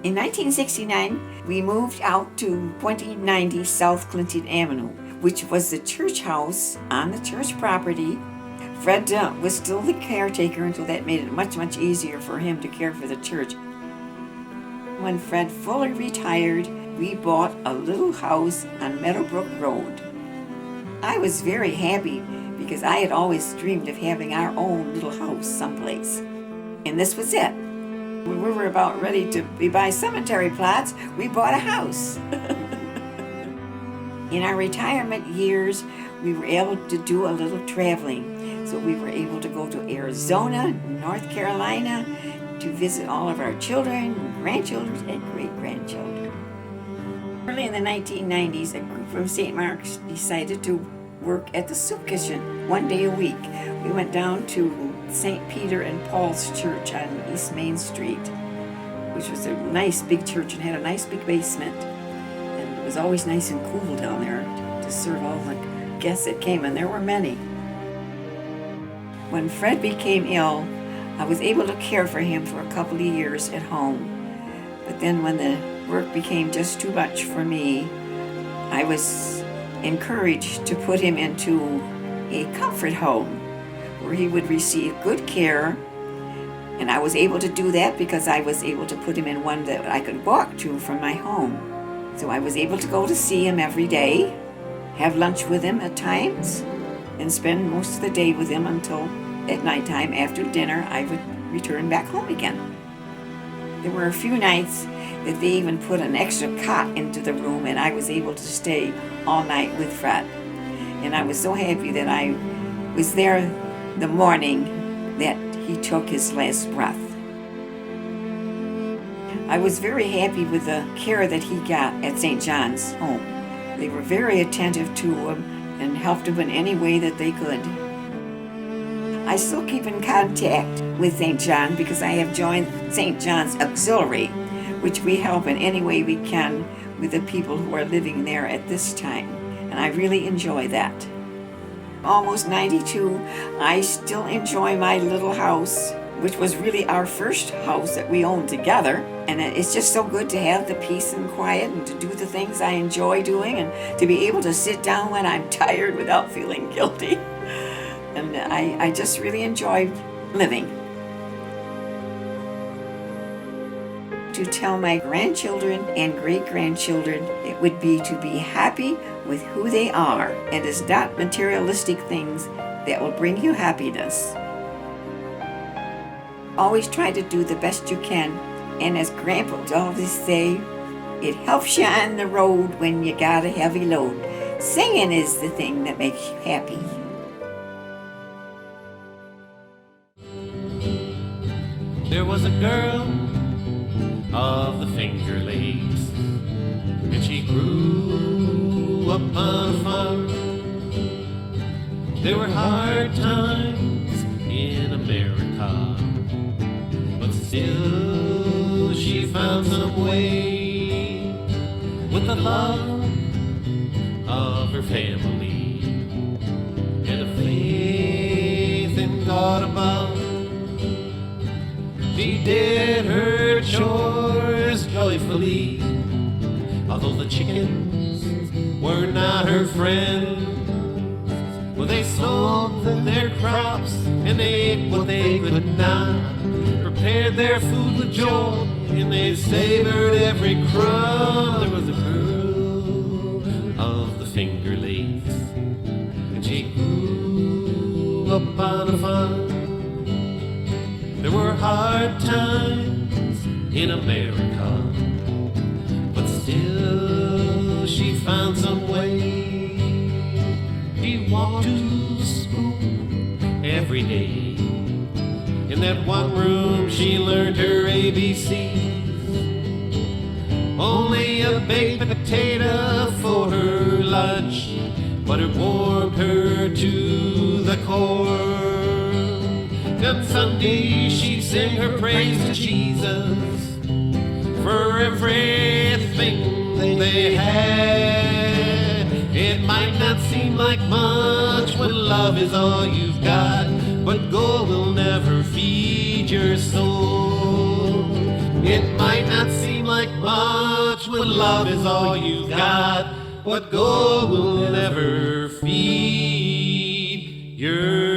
In 1969, we moved out to 2090 South Clinton Avenue, which was the church house on the church property. Fred was still the caretaker, and so that made it much, much easier for him to care for the church. When Fred fully retired, we bought a little house on Meadowbrook Road. I was very happy because I had always dreamed of having our own little house someplace. And this was it. When we were about ready to buy cemetery plots, we bought a house. In our retirement years, we were able to do a little traveling. So we were able to go to Arizona, North Carolina, to visit all of our children, grandchildren, and great-grandchildren. Early in the 1990s, a group from St. Mark's decided to work at the soup kitchen 1 day a week. We went down to St. Peter and Paul's Church on East Main Street, which was a nice big church and had a nice big basement. And it was always nice and cool down there to serve all the guests that came, and there were many. When Fred became ill, I was able to care for him for a couple of years at home. But then when the work became just too much for me, I was encouraged to put him into a comfort home where he would receive good care. And I was able to do that because I was able to put him in one that I could walk to from my home. So I was able to go to see him every day, have lunch with him at times, and spend most of the day with him until at nighttime after dinner I would return back home again. There were a few nights that they even put an extra cot into the room, and I was able to stay all night with Fred. And I was so happy that I was there the morning that he took his last breath. I was very happy with the care that he got at St. John's home. They were very attentive to him and helped him in any way that they could. I still keep in contact with St. John because I have joined St. John's Auxiliary, which we help in any way we can with the people who are living there at this time. And I really enjoy that. Almost 92, I still enjoy my little house, which was really our first house that we owned together. And it's just so good to have the peace and quiet and to do the things I enjoy doing and to be able to sit down when I'm tired without feeling guilty. And I just really enjoy living. To tell my grandchildren and great-grandchildren, it would be to be happy with who they are. It is not materialistic things that will bring you happiness. Always try to do the best you can, and as Grandpa would always say, it helps you on the road when you got a heavy load. Singing is the thing that makes you happy. There was a girl of the Finger Lakes, and she grew up on a farm. There were hard times in America, but still she found some way with the love of her family and a faith in God above. She did her chores joyfully, although the chickens were not her friends. Well, they sold their crops and they ate what they could not, prepared their food with joy and they savored every crumb. There was a girl of the Finger Lakes, and she grew up on a farm. There were hard times in America, but still she found some way. She walked to school every day. In that one room she learned her ABCs. Only a baked potato for her lunch, but it warmed her to the core. And Sunday she'd sing her praise to Jesus for everything they had. It might not seem like much when love is all you've got, but gold will never feed your soul. It might not seem like like much when love is all you've got. What gold will never feed your